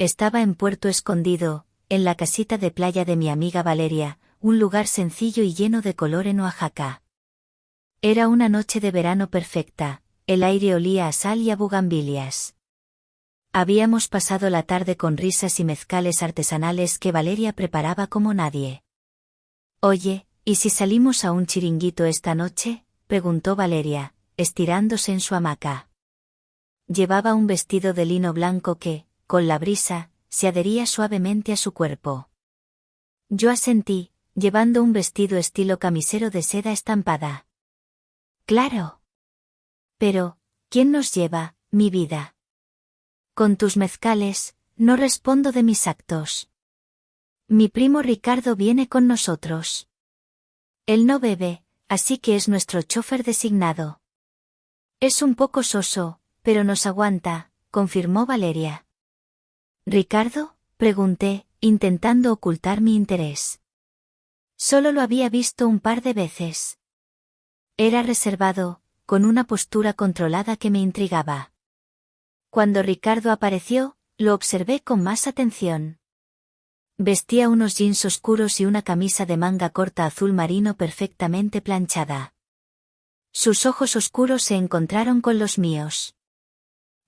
Estaba en Puerto Escondido, en la casita de playa de mi amiga Valeria, un lugar sencillo y lleno de color en Oaxaca. Era una noche de verano perfecta, el aire olía a sal y a bugambilias. Habíamos pasado la tarde con risas y mezcales artesanales que Valeria preparaba como nadie. Oye, ¿y si salimos a un chiringuito esta noche?, preguntó Valeria, estirándose en su hamaca. Llevaba un vestido de lino blanco que, con la brisa, se adhería suavemente a su cuerpo. Yo asentí, llevando un vestido estilo camisero de seda estampada. Claro. Pero, ¿quién nos lleva, mi vida? Con tus mezcales, no respondo de mis actos. Mi primo Ricardo viene con nosotros. Él no bebe, así que es nuestro chofer designado. Es un poco soso, pero nos aguanta, confirmó Valeria. ¿Ricardo?, pregunté, intentando ocultar mi interés. Solo lo había visto un par de veces. Era reservado, con una postura controlada que me intrigaba. Cuando Ricardo apareció, lo observé con más atención. Vestía unos jeans oscuros y una camisa de manga corta azul marino perfectamente planchada. Sus ojos oscuros se encontraron con los míos.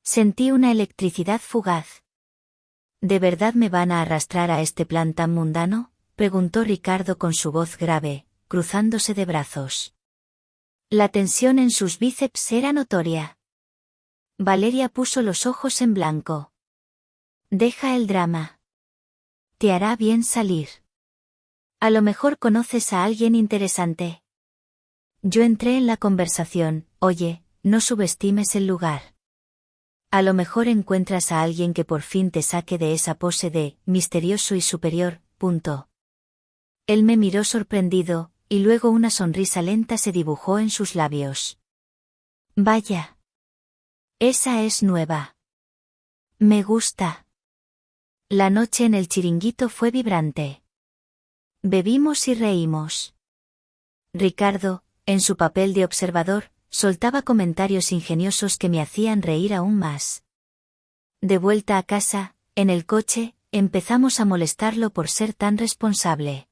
Sentí una electricidad fugaz. ¿De verdad me van a arrastrar a este plan tan mundano?, preguntó Ricardo con su voz grave, cruzándose de brazos. La tensión en sus bíceps era notoria. Valeria puso los ojos en blanco. Deja el drama. Te hará bien salir. A lo mejor conoces a alguien interesante. Yo entré en la conversación. Oye, no subestimes el lugar. A lo mejor encuentras a alguien que por fin te saque de esa pose de misterioso y superior. Él me miró sorprendido, y luego una sonrisa lenta se dibujó en sus labios. Vaya. Esa es nueva. Me gusta. La noche en el chiringuito fue vibrante. Bebimos y reímos. Ricardo, en su papel de observador, soltaba comentarios ingeniosos que me hacían reír aún más. De vuelta a casa, en el coche, empezamos a molestarlo por ser tan responsable.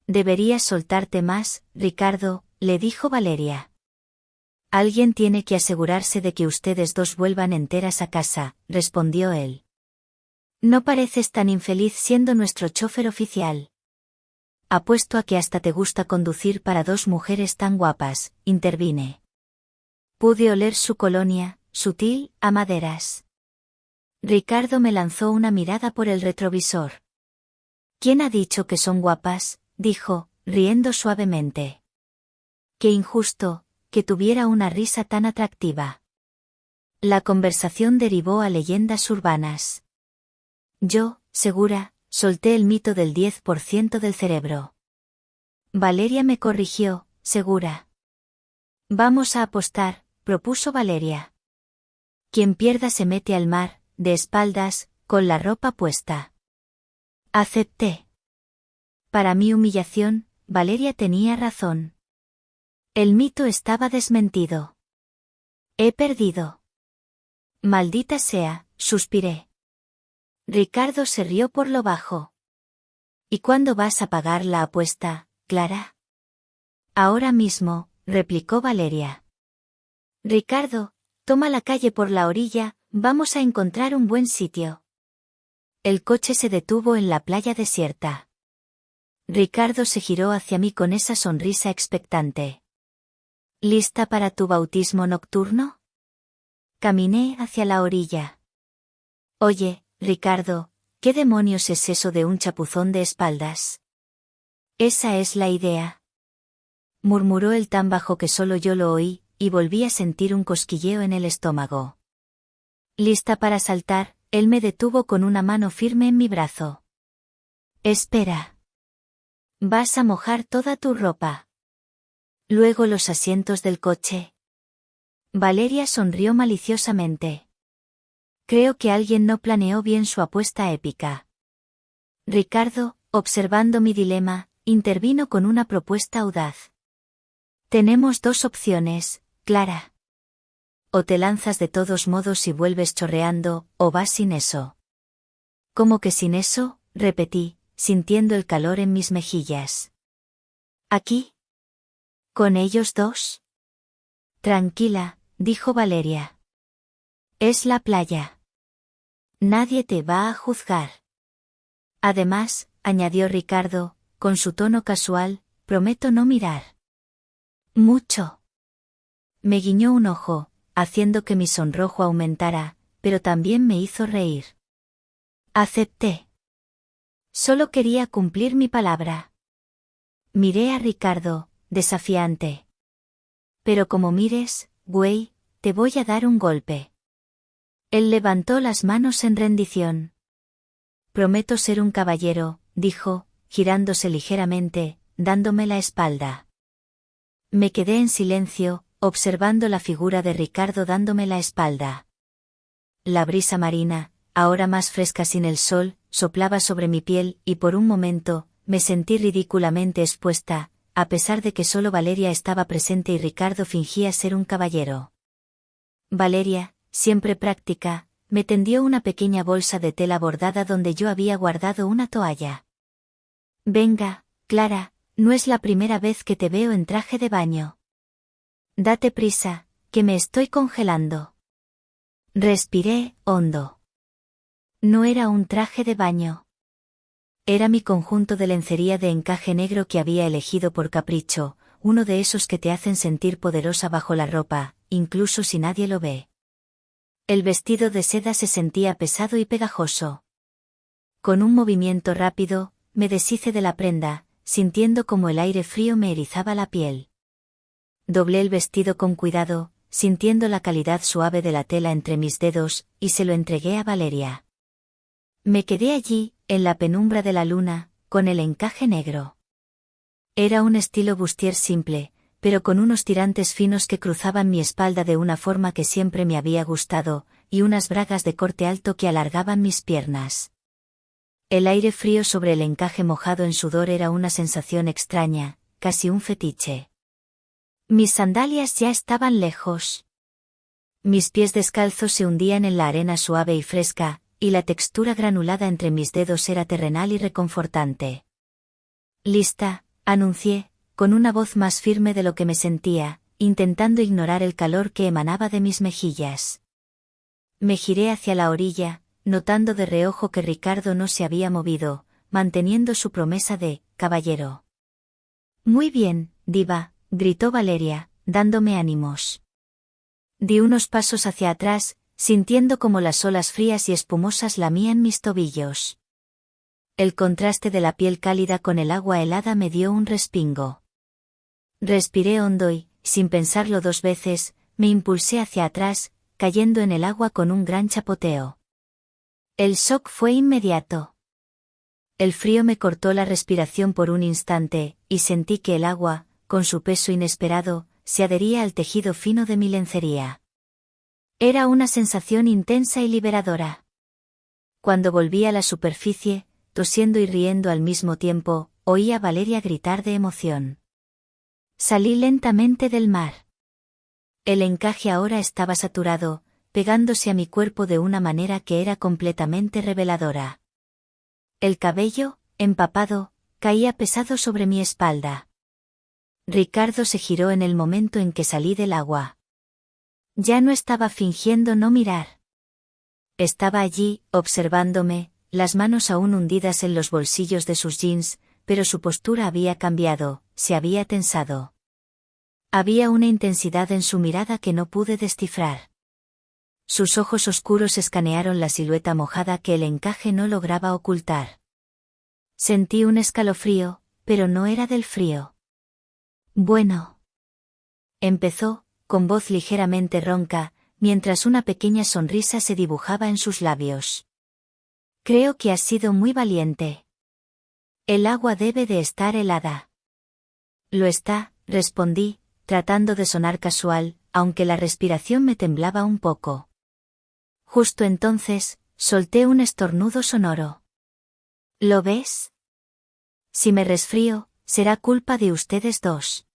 Deberías soltarte más, Ricardo, le dijo Valeria. Alguien tiene que asegurarse de que ustedes dos vuelvan enteras a casa, respondió él. No pareces tan infeliz siendo nuestro chofer oficial. Apuesto a que hasta te gusta conducir para dos mujeres tan guapas, intervine. Pude oler su colonia, sutil, a maderas. Ricardo me lanzó una mirada por el retrovisor. ¿Quién ha dicho que son guapas?, dijo, riendo suavemente. Qué injusto, que tuviera una risa tan atractiva. La conversación derivó a leyendas urbanas. Yo, segura, solté el mito del 10% del cerebro. Valeria me corrigió, segura. Vamos a apostar, propuso Valeria. Quien pierda se mete al mar, de espaldas, con la ropa puesta. Acepté. Para mi humillación, Valeria tenía razón. El mito estaba desmentido. He perdido. Maldita sea, suspiré. Ricardo se rió por lo bajo. ¿Y cuándo vas a pagar la apuesta, Clara? Ahora mismo, replicó Valeria. Ricardo, toma la calle por la orilla, vamos a encontrar un buen sitio. El coche se detuvo en la playa desierta. Ricardo se giró hacia mí con esa sonrisa expectante. ¿Lista para tu bautismo nocturno? Caminé hacia la orilla. Oye, Ricardo, ¿qué demonios es eso de un chapuzón de espaldas? Esa es la idea. Murmuró él tan bajo que solo yo lo oí, y volví a sentir un cosquilleo en el estómago. Lista para saltar, él me detuvo con una mano firme en mi brazo. Espera. Vas a mojar toda tu ropa. Luego los asientos del coche. Valeria sonrió maliciosamente. Creo que alguien no planeó bien su apuesta épica. Ricardo, observando mi dilema, intervino con una propuesta audaz. Tenemos dos opciones, Clara. O te lanzas de todos modos y vuelves chorreando, o vas sin eso. ¿Cómo que sin eso? Repetí, sintiendo el calor en mis mejillas. ¿Aquí? ¿Con ellos dos? Tranquila, dijo Valeria. Es la playa. Nadie te va a juzgar. Además, añadió Ricardo, con su tono casual, prometo no mirar. Mucho. Me guiñó un ojo, haciendo que mi sonrojo aumentara, pero también me hizo reír. Acepté. Solo quería cumplir mi palabra. Miré a Ricardo, desafiante. Pero como mires, güey, te voy a dar un golpe. Él levantó las manos en rendición. Prometo ser un caballero, dijo, girándose ligeramente, dándome la espalda. Me quedé en silencio, observando la figura de Ricardo dándome la espalda. La brisa marina, ahora más fresca sin el sol, soplaba sobre mi piel y por un momento, me sentí ridículamente expuesta, a pesar de que solo Valeria estaba presente y Ricardo fingía ser un caballero. Valeria, siempre práctica, me tendió una pequeña bolsa de tela bordada donde yo había guardado una toalla. Venga, Clara, no es la primera vez que te veo en traje de baño. Date prisa, que me estoy congelando. Respiré hondo. No era un traje de baño. Era mi conjunto de lencería de encaje negro que había elegido por capricho, uno de esos que te hacen sentir poderosa bajo la ropa, incluso si nadie lo ve. El vestido de seda se sentía pesado y pegajoso. Con un movimiento rápido, me deshice de la prenda, sintiendo como el aire frío me erizaba la piel. Doblé el vestido con cuidado, sintiendo la calidad suave de la tela entre mis dedos, y se lo entregué a Valeria. Me quedé allí, en la penumbra de la luna, con el encaje negro. Era un estilo bustier simple, pero con unos tirantes finos que cruzaban mi espalda de una forma que siempre me había gustado, y unas bragas de corte alto que alargaban mis piernas. El aire frío sobre el encaje mojado en sudor era una sensación extraña, casi un fetiche. Mis sandalias ya estaban lejos. Mis pies descalzos se hundían en la arena suave y fresca, y la textura granulada entre mis dedos era terrenal y reconfortante. Lista, anuncié, con una voz más firme de lo que me sentía, intentando ignorar el calor que emanaba de mis mejillas. Me giré hacia la orilla, notando de reojo que Ricardo no se había movido, manteniendo su promesa de caballero. Muy bien, diva, gritó Valeria, dándome ánimos. Di unos pasos hacia atrás, sintiendo como las olas frías y espumosas lamían mis tobillos. El contraste de la piel cálida con el agua helada me dio un respingo. Respiré hondo y, sin pensarlo dos veces, me impulsé hacia atrás, cayendo en el agua con un gran chapoteo. El shock fue inmediato. El frío me cortó la respiración por un instante, y sentí que el agua, con su peso inesperado, se adhería al tejido fino de mi lencería. Era una sensación intensa y liberadora. Cuando volví a la superficie, tosiendo y riendo al mismo tiempo, oí a Valeria gritar de emoción. Salí lentamente del mar. El encaje ahora estaba saturado, pegándose a mi cuerpo de una manera que era completamente reveladora. El cabello, empapado, caía pesado sobre mi espalda. Ricardo se giró en el momento en que salí del agua. Ya no estaba fingiendo no mirar. Estaba allí, observándome, las manos aún hundidas en los bolsillos de sus jeans, pero su postura había cambiado, se había tensado. Había una intensidad en su mirada que no pude descifrar. Sus ojos oscuros escanearon la silueta mojada que el encaje no lograba ocultar. Sentí un escalofrío, pero no era del frío. Bueno. Empezó, con voz ligeramente ronca, mientras una pequeña sonrisa se dibujaba en sus labios. Creo que has sido muy valiente. El agua debe de estar helada. Lo está, respondí, tratando de sonar casual, aunque la respiración me temblaba un poco. Justo entonces, solté un estornudo sonoro. ¿Lo ves? Si me resfrío, será culpa de ustedes dos.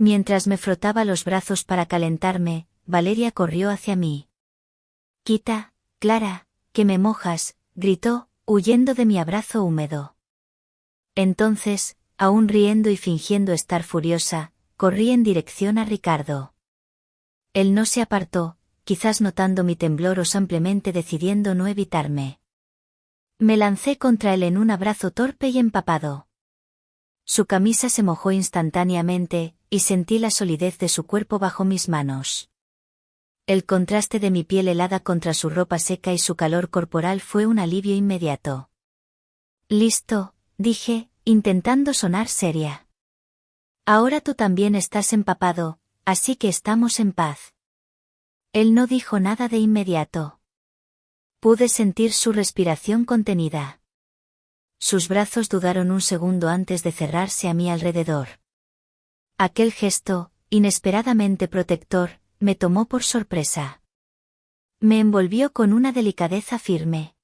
Mientras me frotaba los brazos para calentarme, Valeria corrió hacia mí. Quita, Clara, que me mojas, gritó, huyendo de mi abrazo húmedo. Entonces, aún riendo y fingiendo estar furiosa, corrí en dirección a Ricardo. Él no se apartó, quizás notando mi temblor o simplemente decidiendo no evitarme. Me lancé contra él en un abrazo torpe y empapado. Su camisa se mojó instantáneamente, y sentí la solidez de su cuerpo bajo mis manos. El contraste de mi piel helada contra su ropa seca y su calor corporal fue un alivio inmediato. Listo, dije, intentando sonar seria. Ahora tú también estás empapado, así que estamos en paz. Él no dijo nada de inmediato. Pude sentir su respiración contenida. Sus brazos dudaron un segundo antes de cerrarse a mi alrededor. Aquel gesto, inesperadamente protector, me tomó por sorpresa. Me envolvió con una delicadeza firme.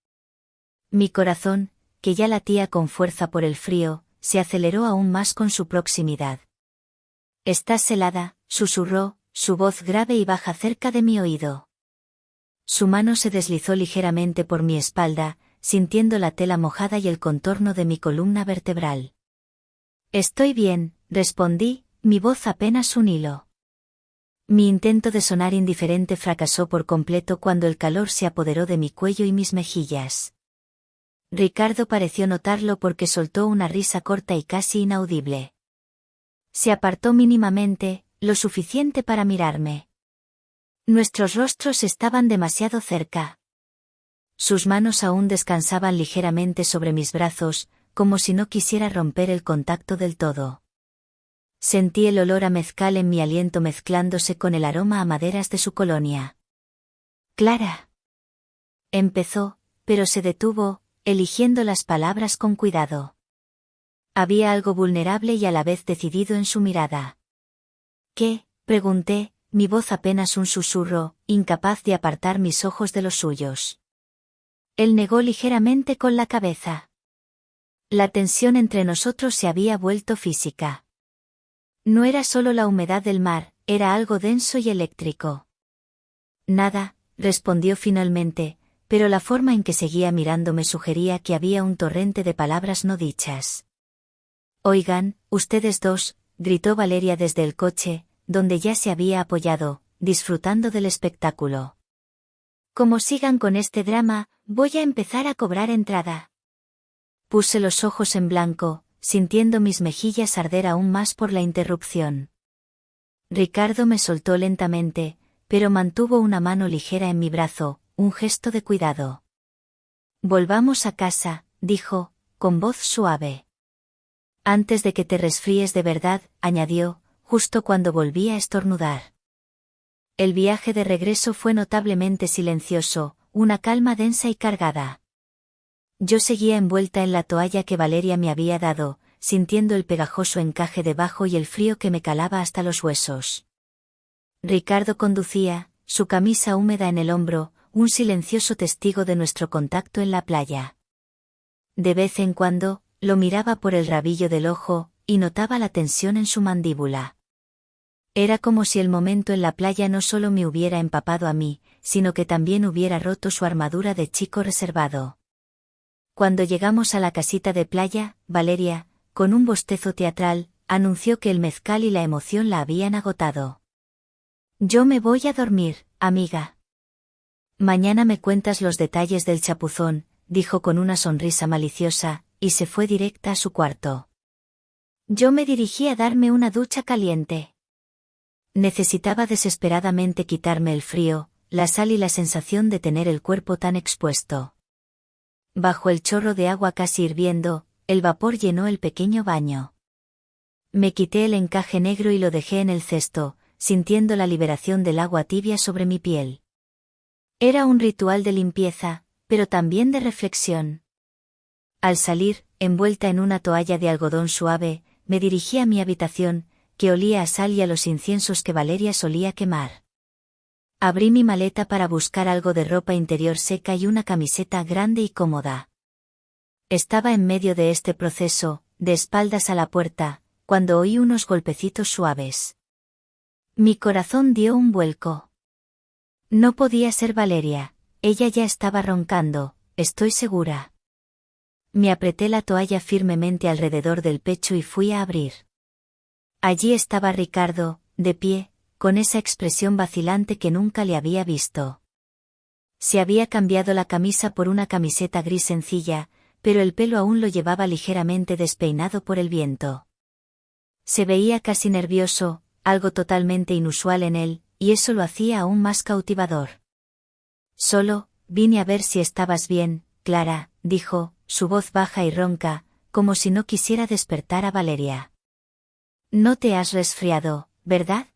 Mi corazón, que ya latía con fuerza por el frío, se aceleró aún más con su proximidad. «Estás helada», susurró, su voz grave y baja cerca de mi oído. Su mano se deslizó ligeramente por mi espalda, sintiendo la tela mojada y el contorno de mi columna vertebral. «Estoy bien», respondí, mi voz apenas un hilo. Mi intento de sonar indiferente fracasó por completo cuando el calor se apoderó de mi cuello y mis mejillas. Ricardo pareció notarlo porque soltó una risa corta y casi inaudible. Se apartó mínimamente, lo suficiente para mirarme. Nuestros rostros estaban demasiado cerca. Sus manos aún descansaban ligeramente sobre mis brazos, como si no quisiera romper el contacto del todo. Sentí el olor a mezcal en mi aliento mezclándose con el aroma a maderas de su colonia. «Clara», empezó, pero se detuvo, eligiendo las palabras con cuidado. Había algo vulnerable y a la vez decidido en su mirada. «¿Qué?», pregunté, mi voz apenas un susurro, incapaz de apartar mis ojos de los suyos. Él negó ligeramente con la cabeza. La tensión entre nosotros se había vuelto física. No era solo la humedad del mar, era algo denso y eléctrico. «Nada», respondió finalmente, pero la forma en que seguía mirándome sugería que había un torrente de palabras no dichas. «Oigan, ustedes dos», gritó Valeria desde el coche, donde ya se había apoyado, disfrutando del espectáculo. «Como sigan con este drama, voy a empezar a cobrar entrada». Puse los ojos en blanco, sintiendo mis mejillas arder aún más por la interrupción. Ricardo me soltó lentamente, pero mantuvo una mano ligera en mi brazo, un gesto de cuidado. «Volvamos a casa», dijo, con voz suave. «Antes de que te resfríes de verdad», añadió, justo cuando volví a estornudar. El viaje de regreso fue notablemente silencioso, una calma densa y cargada. Yo seguía envuelta en la toalla que Valeria me había dado, sintiendo el pegajoso encaje debajo y el frío que me calaba hasta los huesos. Ricardo conducía, su camisa húmeda en el hombro, un silencioso testigo de nuestro contacto en la playa. De vez en cuando, lo miraba por el rabillo del ojo, y notaba la tensión en su mandíbula. Era como si el momento en la playa no solo me hubiera empapado a mí, sino que también hubiera roto su armadura de chico reservado. Cuando llegamos a la casita de playa, Valeria, con un bostezo teatral, anunció que el mezcal y la emoción la habían agotado. «Yo me voy a dormir, amiga. Mañana me cuentas los detalles del chapuzón», dijo con una sonrisa maliciosa, y se fue directa a su cuarto. Yo me dirigí a darme una ducha caliente. Necesitaba desesperadamente quitarme el frío, la sal y la sensación de tener el cuerpo tan expuesto. Bajo el chorro de agua casi hirviendo, el vapor llenó el pequeño baño. Me quité el encaje negro y lo dejé en el cesto, sintiendo la liberación del agua tibia sobre mi piel. Era un ritual de limpieza, pero también de reflexión. Al salir, envuelta en una toalla de algodón suave, me dirigí a mi habitación, que olía a sal y a los inciensos que Valeria solía quemar. Abrí mi maleta para buscar algo de ropa interior seca y una camiseta grande y cómoda. Estaba en medio de este proceso, de espaldas a la puerta, cuando oí unos golpecitos suaves. Mi corazón dio un vuelco. No podía ser Valeria, ella ya estaba roncando, estoy segura. Me apreté la toalla firmemente alrededor del pecho y fui a abrir. Allí estaba Ricardo, de pie, con esa expresión vacilante que nunca le había visto. Se había cambiado la camisa por una camiseta gris sencilla, pero el pelo aún lo llevaba ligeramente despeinado por el viento. Se veía casi nervioso, algo totalmente inusual en él, y eso lo hacía aún más cautivador. Solo, vine a ver si estabas bien, Clara, dijo, su voz baja y ronca, como si no quisiera despertar a Valeria. No te has resfriado, ¿verdad?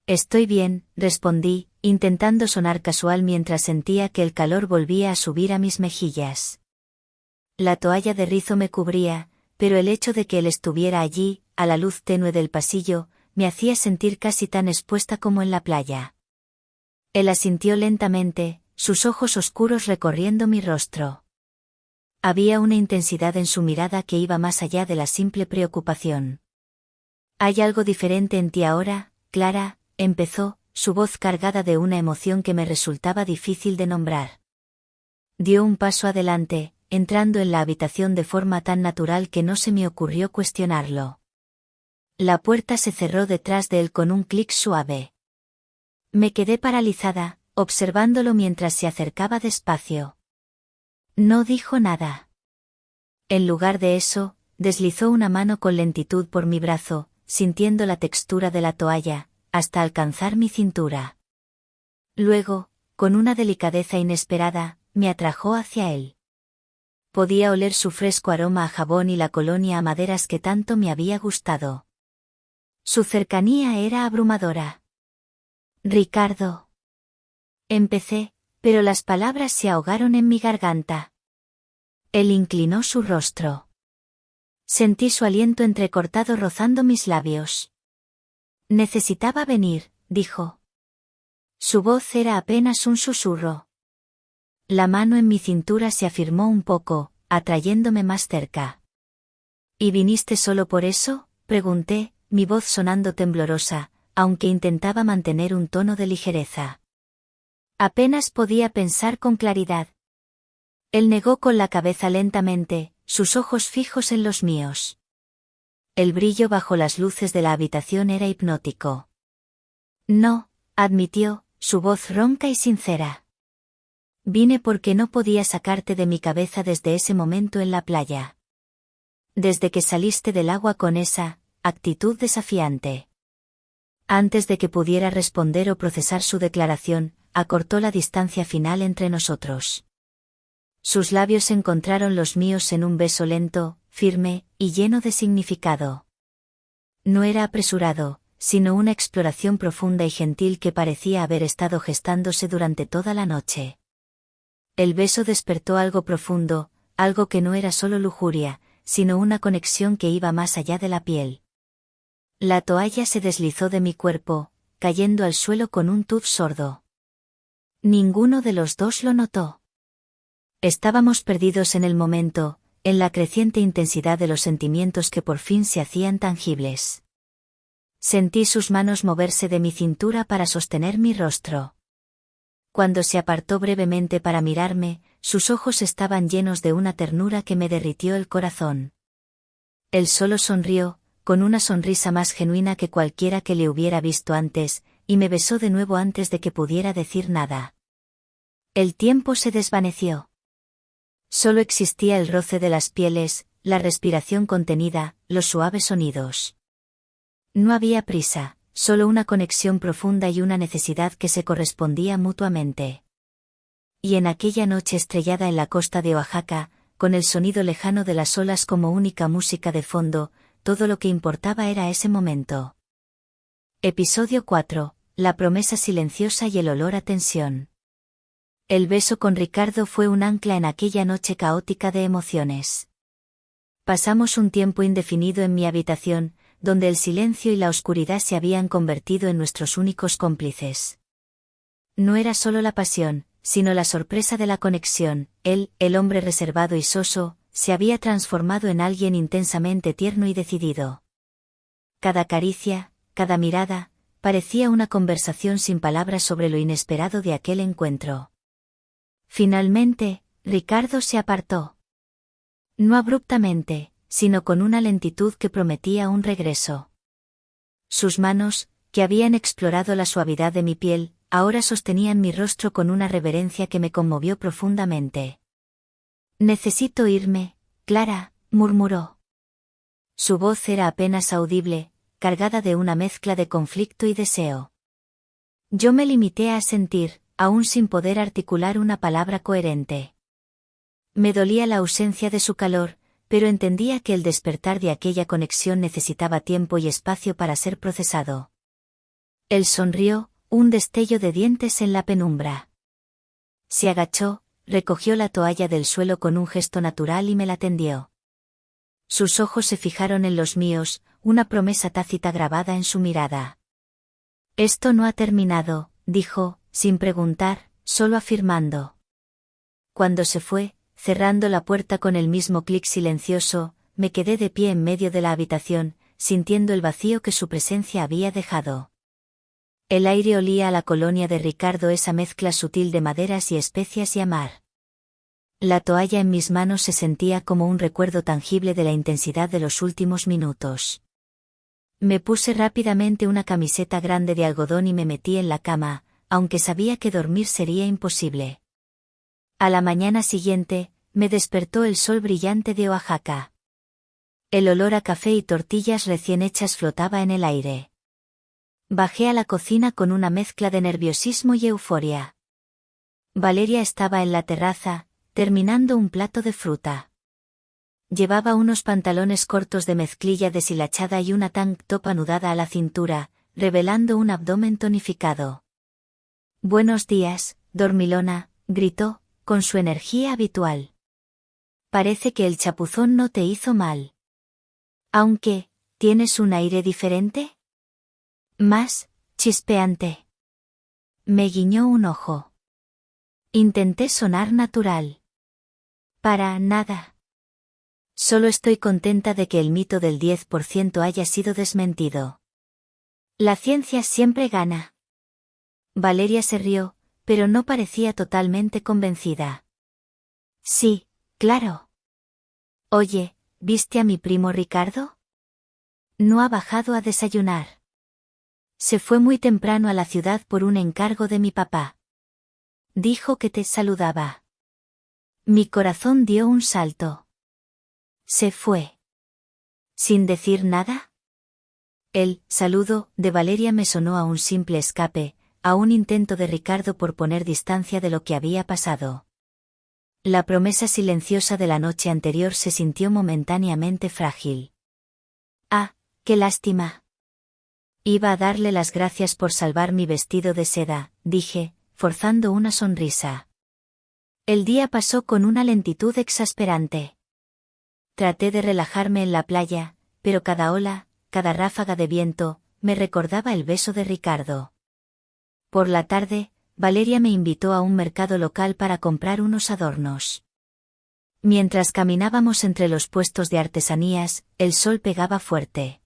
Estoy bien, respondí, intentando sonar casual mientras sentía que el calor volvía a subir a mis mejillas. La toalla de rizo me cubría, pero el hecho de que él estuviera allí, a la luz tenue del pasillo, me hacía sentir casi tan expuesta como en la playa. Él asintió lentamente, sus ojos oscuros recorriendo mi rostro. Había una intensidad en su mirada que iba más allá de la simple preocupación. «¿Hay algo diferente en ti ahora, Clara?», empezó, su voz cargada de una emoción que me resultaba difícil de nombrar. Dio un paso adelante, entrando en la habitación de forma tan natural que no se me ocurrió cuestionarlo. La puerta se cerró detrás de él con un clic suave. Me quedé paralizada, observándolo mientras se acercaba despacio. No dijo nada. En lugar de eso, deslizó una mano con lentitud por mi brazo, sintiendo la textura de la toalla, hasta alcanzar mi cintura. Luego, con una delicadeza inesperada, me atrajo hacia él. Podía oler su fresco aroma a jabón y la colonia a maderas que tanto me había gustado. Su cercanía era abrumadora. Ricardo. Empecé, pero las palabras se ahogaron en mi garganta. Él inclinó su rostro. Sentí su aliento entrecortado rozando mis labios. Necesitaba venir, dijo. Su voz era apenas un susurro. La mano en mi cintura se afirmó un poco, atrayéndome más cerca. ¿Y viniste solo por eso?, pregunté, mi voz sonando temblorosa, aunque intentaba mantener un tono de ligereza. Apenas podía pensar con claridad. Él negó con la cabeza lentamente, sus ojos fijos en los míos. El brillo bajo las luces de la habitación era hipnótico. No, admitió, su voz ronca y sincera. Vine porque no podía sacarte de mi cabeza desde ese momento en la playa. Desde que saliste del agua con esa actitud desafiante. Antes de que pudiera responder o procesar su declaración, acortó la distancia final entre nosotros. Sus labios encontraron los míos en un beso lento, firme, y lleno de significado. No era apresurado, sino una exploración profunda y gentil que parecía haber estado gestándose durante toda la noche. El beso despertó algo profundo, algo que no era solo lujuria, sino una conexión que iba más allá de la piel. La toalla se deslizó de mi cuerpo, cayendo al suelo con un tuf sordo. Ninguno de los dos lo notó. Estábamos perdidos en el momento, en la creciente intensidad de los sentimientos que por fin se hacían tangibles. Sentí sus manos moverse de mi cintura para sostener mi rostro. Cuando se apartó brevemente para mirarme, sus ojos estaban llenos de una ternura que me derritió el corazón. Él solo sonrió, con una sonrisa más genuina que cualquiera que le hubiera visto antes, y me besó de nuevo antes de que pudiera decir nada. El tiempo se desvaneció. Solo existía el roce de las pieles, la respiración contenida, los suaves sonidos. No había prisa, solo una conexión profunda y una necesidad que se correspondían mutuamente. Y en aquella noche estrellada en la costa de Oaxaca, con el sonido lejano de las olas como única música de fondo, todo lo que importaba era ese momento. Episodio 4. La promesa silenciosa y el olor a tensión. El beso con Ricardo fue un ancla en aquella noche caótica de emociones. Pasamos un tiempo indefinido en mi habitación, donde el silencio y la oscuridad se habían convertido en nuestros únicos cómplices. No era solo la pasión, sino la sorpresa de la conexión. Él, el hombre reservado y soso, se había transformado en alguien intensamente tierno y decidido. Cada caricia, cada mirada, parecía una conversación sin palabras sobre lo inesperado de aquel encuentro. Finalmente, Ricardo se apartó. No abruptamente, sino con una lentitud que prometía un regreso. Sus manos, que habían explorado la suavidad de mi piel, ahora sostenían mi rostro con una reverencia que me conmovió profundamente. «Necesito irme, Clara», murmuró. Su voz era apenas audible, cargada de una mezcla de conflicto y deseo. Yo me limité a asentir, aún sin poder articular una palabra coherente. Me dolía la ausencia de su calor, pero entendía que el despertar de aquella conexión necesitaba tiempo y espacio para ser procesado. Él sonrió, un destello de dientes en la penumbra. Se agachó, recogió la toalla del suelo con un gesto natural y me la tendió. Sus ojos se fijaron en los míos, una promesa tácita grabada en su mirada. «Esto no ha terminado», dijo, sin preguntar, solo afirmando. Cuando se fue, cerrando la puerta con el mismo clic silencioso, me quedé de pie en medio de la habitación, sintiendo el vacío que su presencia había dejado. El aire olía a la colonia de Ricardo, esa mezcla sutil de maderas y especias y a mar. La toalla en mis manos se sentía como un recuerdo tangible de la intensidad de los últimos minutos. Me puse rápidamente una camiseta grande de algodón y me metí en la cama, aunque sabía que dormir sería imposible. A la mañana siguiente, me despertó el sol brillante de Oaxaca. El olor a café y tortillas recién hechas flotaba en el aire. Bajé a la cocina con una mezcla de nerviosismo y euforia. Valeria estaba en la terraza, terminando un plato de fruta. Llevaba unos pantalones cortos de mezclilla deshilachada y una tank top anudada a la cintura, revelando un abdomen tonificado. «Buenos días, dormilona», gritó, con su energía habitual. «Parece que el chapuzón no te hizo mal. Aunque, ¿tienes un aire diferente? Más chispeante». Me guiñó un ojo. Intenté sonar natural. «Para nada. Solo estoy contenta de que el mito del 10% haya sido desmentido. La ciencia siempre gana». Valeria se rió, pero no parecía totalmente convencida. «Sí, claro. Oye, ¿viste a mi primo Ricardo? No ha bajado a desayunar. Se fue muy temprano a la ciudad por un encargo de mi papá. Dijo que te saludaba». Mi corazón dio un salto. «¿Se fue? ¿Sin decir nada?» El saludo de Valeria me sonó a un simple escape, a un intento de Ricardo por poner distancia de lo que había pasado. La promesa silenciosa de la noche anterior se sintió momentáneamente frágil. «Ah, qué lástima. Iba a darle las gracias por salvar mi vestido de seda», dije, forzando una sonrisa. El día pasó con una lentitud exasperante. Traté de relajarme en la playa, pero cada ola, cada ráfaga de viento, me recordaba el beso de Ricardo. Por la tarde, Valeria me invitó a un mercado local para comprar unos adornos. Mientras caminábamos entre los puestos de artesanías, el sol pegaba fuerte.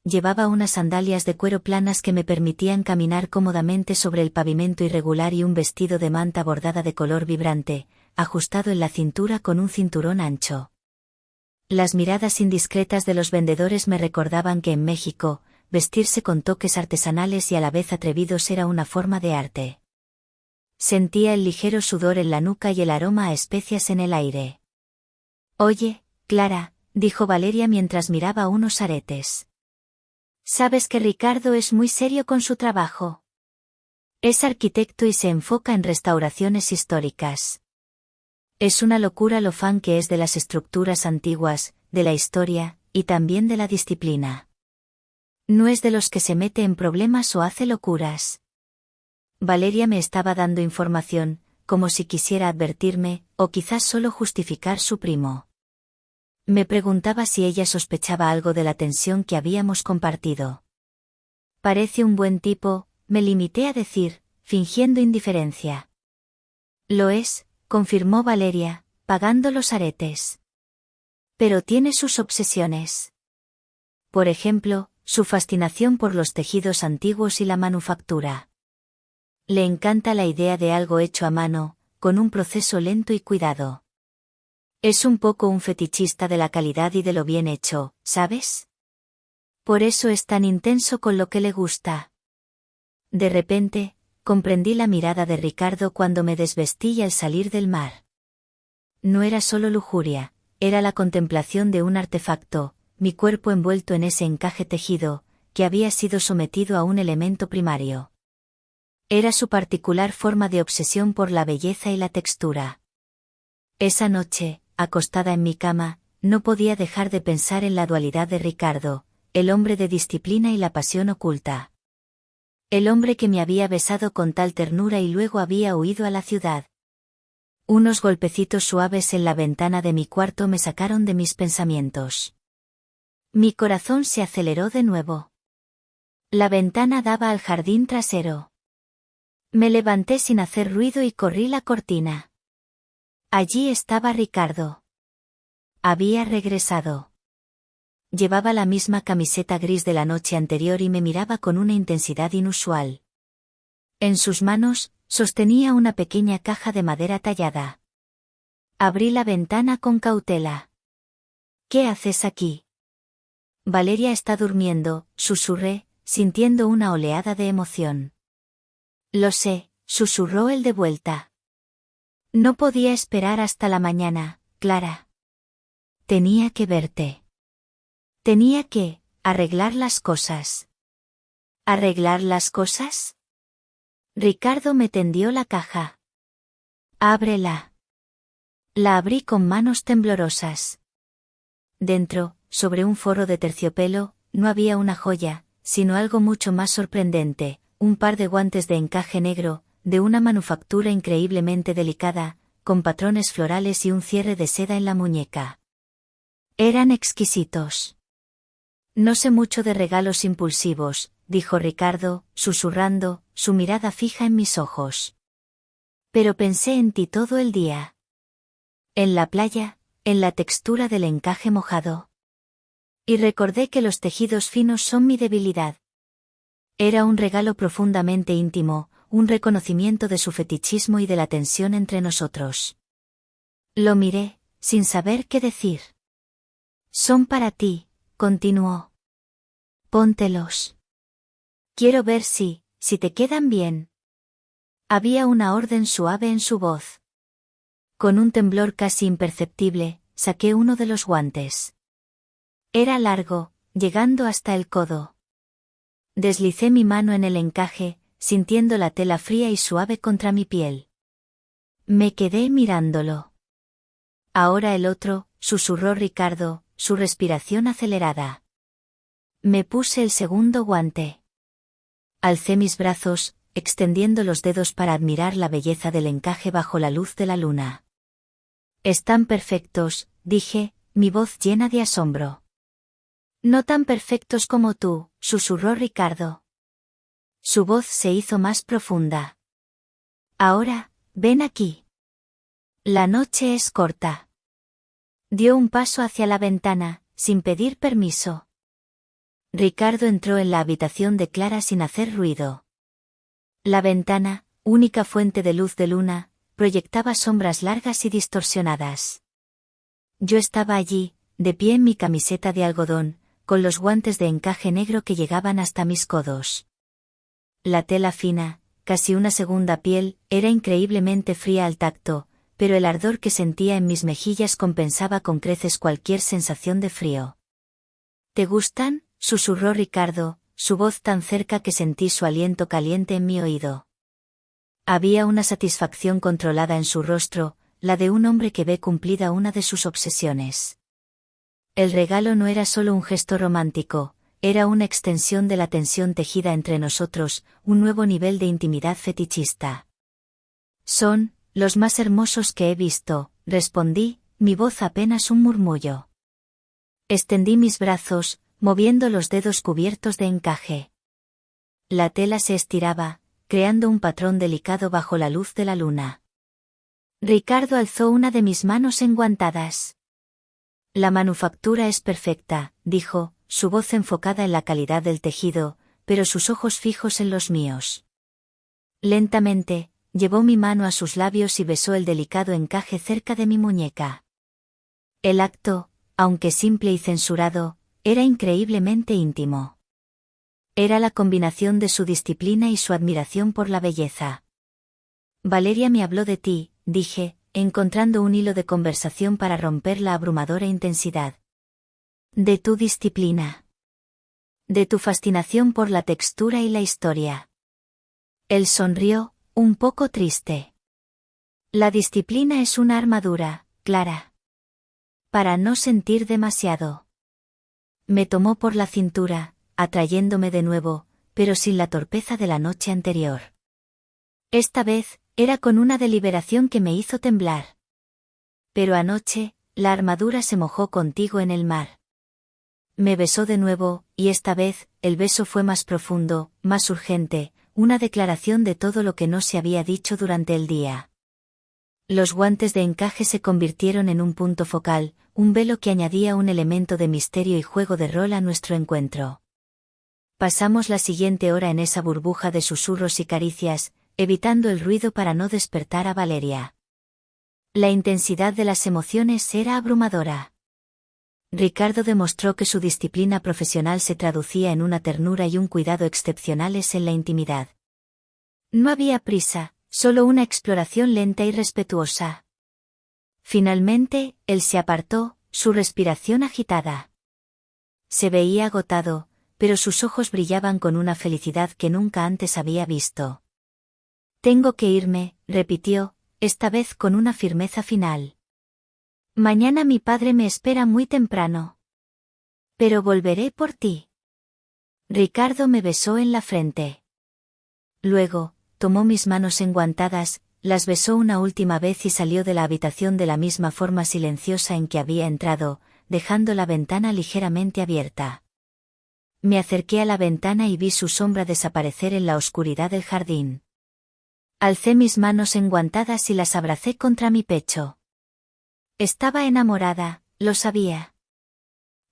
Llevaba unas sandalias de cuero planas que me permitían caminar cómodamente sobre el pavimento irregular y un vestido de manta bordada de color vibrante, ajustado en la cintura con un cinturón ancho. Las miradas indiscretas de los vendedores me recordaban que en México, vestirse con toques artesanales y a la vez atrevidos era una forma de arte. Sentía el ligero sudor en la nuca y el aroma a especias en el aire. «Oye, Clara», dijo Valeria mientras miraba unos aretes. «¿Sabes que Ricardo es muy serio con su trabajo? Es arquitecto y se enfoca en restauraciones históricas. Es una locura lo fan que es de las estructuras antiguas, de la historia, y también de la disciplina. No es de los que se mete en problemas o hace locuras». Valeria me estaba dando información, como si quisiera advertirme, o quizás solo justificar su primo. Me preguntaba si ella sospechaba algo de la tensión que habíamos compartido. «Parece un buen tipo», me limité a decir, fingiendo indiferencia. «Lo es», confirmó Valeria, pagando los aretes. «Pero tiene sus obsesiones. Por ejemplo, su fascinación por los tejidos antiguos y la manufactura. Le encanta la idea de algo hecho a mano, con un proceso lento y cuidado. Es un poco un fetichista de la calidad y de lo bien hecho, ¿sabes? Por eso es tan intenso con lo que le gusta. De repente, comprendí la mirada de Ricardo cuando me desvestí al salir del mar. No era solo lujuria, era la contemplación de un artefacto, mi cuerpo envuelto en ese encaje tejido, que había sido sometido a un elemento primario. Era su particular forma de obsesión por la belleza y la textura. Esa noche, acostada en mi cama, no podía dejar de pensar en la dualidad de Ricardo, el hombre de disciplina y la pasión oculta. El hombre que me había besado con tal ternura y luego había huido a la ciudad. Unos golpecitos suaves en la ventana de mi cuarto me sacaron de mis pensamientos. Mi corazón se aceleró de nuevo. La ventana daba al jardín trasero. Me levanté sin hacer ruido y corrí la cortina. Allí estaba Ricardo. Había regresado. Llevaba la misma camiseta gris de la noche anterior y me miraba con una intensidad inusual. En sus manos, sostenía una pequeña caja de madera tallada. Abrí la ventana con cautela. ¿Qué haces aquí? Valeria está durmiendo, susurré, sintiendo una oleada de emoción. Lo sé, susurró él de vuelta. No podía esperar hasta la mañana, Clara. Tenía que verte. Tenía que arreglar las cosas. ¿Arreglar las cosas? Ricardo me tendió la caja. Ábrela. La abrí con manos temblorosas. Dentro, sobre un forro de terciopelo, no había una joya, sino algo mucho más sorprendente, un par de guantes de encaje negro, de una manufactura increíblemente delicada, con patrones florales y un cierre de seda en la muñeca. Eran exquisitos. No sé mucho de regalos impulsivos, dijo Ricardo, susurrando, su mirada fija en mis ojos. Pero pensé en ti todo el día. En la playa, en la textura del encaje mojado. Y recordé que los tejidos finos son mi debilidad. Era un regalo profundamente íntimo, un reconocimiento de su fetichismo y de la tensión entre nosotros. Lo miré, sin saber qué decir. Son para ti, continuó. Póntelos. Quiero ver si te quedan bien. Había una orden suave en su voz. Con un temblor casi imperceptible, saqué uno de los guantes. Era largo, llegando hasta el codo. Deslicé mi mano en el encaje, sintiendo la tela fría y suave contra mi piel. Me quedé mirándolo. Ahora el otro, susurró Ricardo, su respiración acelerada. Me puse el segundo guante. Alcé mis brazos, extendiendo los dedos para admirar la belleza del encaje bajo la luz de la luna. Están perfectos, dije, mi voz llena de asombro. No tan perfectos como tú, susurró Ricardo. Su voz se hizo más profunda. Ahora, ven aquí. La noche es corta. Dio un paso hacia la ventana, sin pedir permiso. Ricardo entró en la habitación de Clara sin hacer ruido. La ventana, única fuente de luz de luna, proyectaba sombras largas y distorsionadas. Yo estaba allí, de pie en mi camiseta de algodón, con los guantes de encaje negro que llegaban hasta mis codos. La tela fina, casi una segunda piel, era increíblemente fría al tacto, pero el ardor que sentía en mis mejillas compensaba con creces cualquier sensación de frío. ¿Te gustan?, susurró Ricardo, su voz tan cerca que sentí su aliento caliente en mi oído. Había una satisfacción controlada en su rostro, la de un hombre que ve cumplida una de sus obsesiones. El regalo no era solo un gesto romántico, era una extensión de la tensión tejida entre nosotros, un nuevo nivel de intimidad fetichista. Son los más hermosos que he visto, respondí, mi voz apenas un murmullo. Extendí mis brazos, moviendo los dedos cubiertos de encaje. La tela se estiraba, creando un patrón delicado bajo la luz de la luna. Ricardo alzó una de mis manos enguantadas. La manufactura es perfecta, dijo, su voz enfocada en la calidad del tejido, pero sus ojos fijos en los míos. Lentamente, llevó mi mano a sus labios y besó el delicado encaje cerca de mi muñeca. El acto, aunque simple y censurado, era increíblemente íntimo. Era la combinación de su disciplina y su admiración por la belleza. Valeria me habló de ti, dije, encontrando un hilo de conversación para romper la abrumadora intensidad. De tu disciplina. De tu fascinación por la textura y la historia. Él sonrió, un poco triste. La disciplina es una armadura, Clara. Para no sentir demasiado. Me tomó por la cintura, atrayéndome de nuevo, pero sin la torpeza de la noche anterior. Esta vez, era con una deliberación que me hizo temblar. Pero anoche, la armadura se mojó contigo en el mar. Me besó de nuevo, y esta vez, el beso fue más profundo, más urgente, una declaración de todo lo que no se había dicho durante el día. Los guantes de encaje se convirtieron en un punto focal, un velo que añadía un elemento de misterio y juego de rol a nuestro encuentro. Pasamos la siguiente hora en esa burbuja de susurros y caricias, evitando el ruido para no despertar a Valeria. La intensidad de las emociones era abrumadora. Ricardo demostró que su disciplina profesional se traducía en una ternura y un cuidado excepcionales en la intimidad. No había prisa, solo una exploración lenta y respetuosa. Finalmente, él se apartó, su respiración agitada. Se veía agotado, pero sus ojos brillaban con una felicidad que nunca antes había visto. Tengo que irme, repitió, esta vez con una firmeza final. Mañana mi padre me espera muy temprano. Pero volveré por ti. Ricardo me besó en la frente. Luego, tomó mis manos enguantadas, las besó una última vez y salió de la habitación de la misma forma silenciosa en que había entrado, dejando la ventana ligeramente abierta. Me acerqué a la ventana y vi su sombra desaparecer en la oscuridad del jardín. Alcé mis manos enguantadas y las abracé contra mi pecho. Estaba enamorada, lo sabía.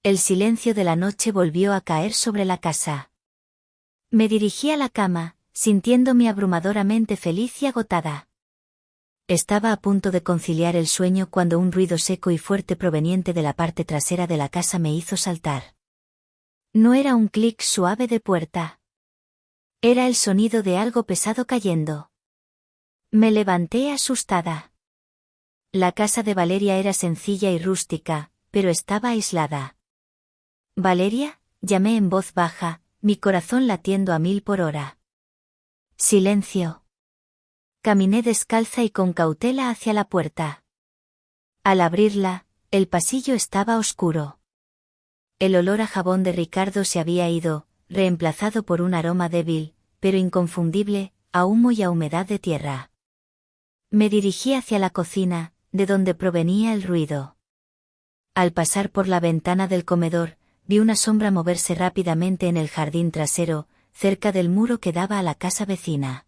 El silencio de la noche volvió a caer sobre la casa. Me dirigí a la cama, sintiéndome abrumadoramente feliz y agotada. Estaba a punto de conciliar el sueño cuando un ruido seco y fuerte proveniente de la parte trasera de la casa me hizo saltar. No era un clic suave de puerta. Era el sonido de algo pesado cayendo. Me levanté asustada. La casa de Valeria era sencilla y rústica, pero estaba aislada. «¿Valeria?», llamé en voz baja, mi corazón latiendo a 1000 por hora. Silencio. Caminé descalza y con cautela hacia la puerta. Al abrirla, el pasillo estaba oscuro. El olor a jabón de Ricardo se había ido, reemplazado por un aroma débil, pero inconfundible, a humo y a humedad de tierra. Me dirigí hacia la cocina, de donde provenía el ruido. Al pasar por la ventana del comedor, vi una sombra moverse rápidamente en el jardín trasero, cerca del muro que daba a la casa vecina.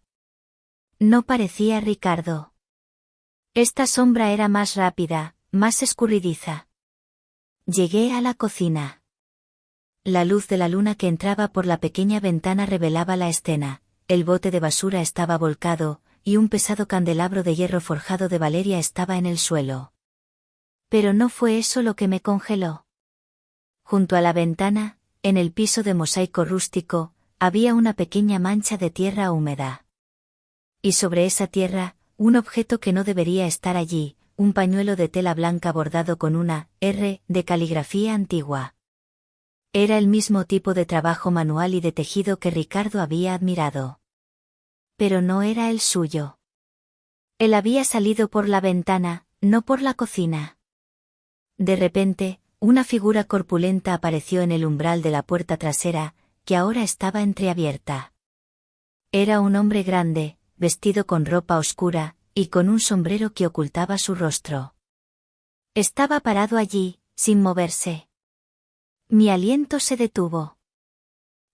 No parecía Ricardo. Esta sombra era más rápida, más escurridiza. Llegué a la cocina. La luz de la luna que entraba por la pequeña ventana revelaba la escena, el bote de basura estaba volcado, y un pesado candelabro de hierro forjado de Valeria estaba en el suelo. Pero no fue eso lo que me congeló. Junto a la ventana, en el piso de mosaico rústico, había una pequeña mancha de tierra húmeda. Y sobre esa tierra, un objeto que no debería estar allí, un pañuelo de tela blanca bordado con una R de caligrafía antigua. Era el mismo tipo de trabajo manual y de tejido que Ricardo había admirado. Pero no era el suyo. Él había salido por la ventana, no por la cocina. De repente, una figura corpulenta apareció en el umbral de la puerta trasera, que ahora estaba entreabierta. Era un hombre grande, vestido con ropa oscura, y con un sombrero que ocultaba su rostro. Estaba parado allí, sin moverse. Mi aliento se detuvo.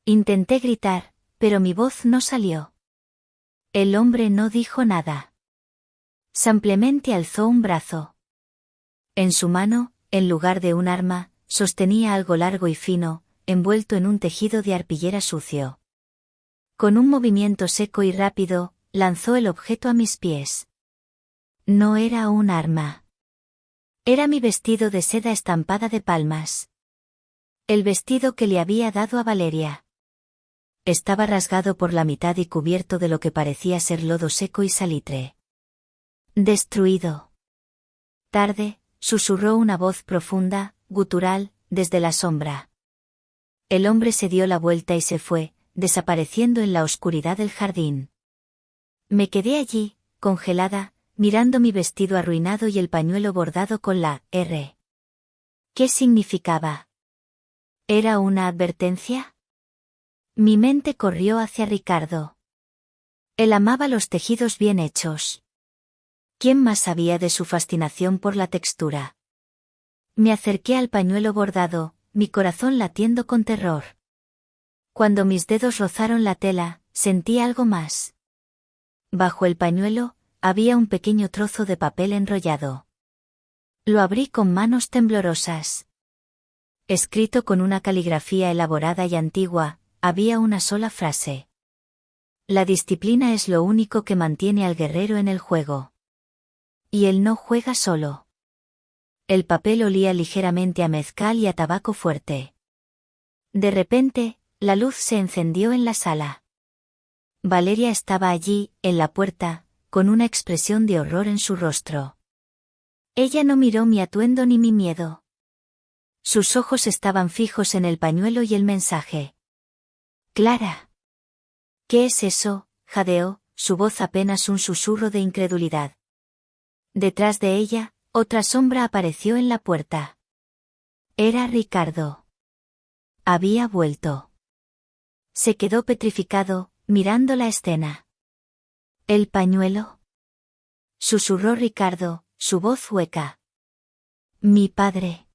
Intenté gritar, pero mi voz no salió. El hombre no dijo nada. Simplemente alzó un brazo. En su mano, en lugar de un arma, sostenía algo largo y fino, envuelto en un tejido de arpillera sucio. Con un movimiento seco y rápido, lanzó el objeto a mis pies. No era un arma. Era mi vestido de seda estampada de palmas. El vestido que le había dado a Valeria. Estaba rasgado por la mitad y cubierto de lo que parecía ser lodo seco y salitre. Destruido. Tarde, susurró una voz profunda, gutural, desde la sombra. El hombre se dio la vuelta y se fue, desapareciendo en la oscuridad del jardín. Me quedé allí, congelada, mirando mi vestido arruinado y el pañuelo bordado con la R. ¿Qué significaba? ¿Era una advertencia? Mi mente corrió hacia Ricardo. Él amaba los tejidos bien hechos. ¿Quién más sabía de su fascinación por la textura? Me acerqué al pañuelo bordado, mi corazón latiendo con terror. Cuando mis dedos rozaron la tela, sentí algo más. Bajo el pañuelo, había un pequeño trozo de papel enrollado. Lo abrí con manos temblorosas. Escrito con una caligrafía elaborada y antigua, había una sola frase. La disciplina es lo único que mantiene al guerrero en el juego. Y él no juega solo. El papel olía ligeramente a mezcal y a tabaco fuerte. De repente, la luz se encendió en la sala. Valeria estaba allí, en la puerta, con una expresión de horror en su rostro. Ella no miró mi atuendo ni mi miedo. Sus ojos estaban fijos en el pañuelo y el mensaje. Clara. ¿Qué es eso? Jadeó, su voz apenas un susurro de incredulidad. Detrás de ella, otra sombra apareció en la puerta. Era Ricardo. Había vuelto. Se quedó petrificado, mirando la escena. ¿El pañuelo? Susurró Ricardo, su voz hueca. Mi padre.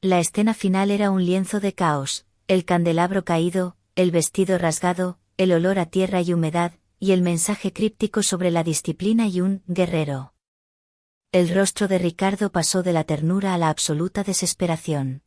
La escena final era un lienzo de caos, el candelabro caído, el vestido rasgado, el olor a tierra y humedad, y el mensaje críptico sobre la disciplina y un guerrero. El rostro de Ricardo pasó de la ternura a la absoluta desesperación.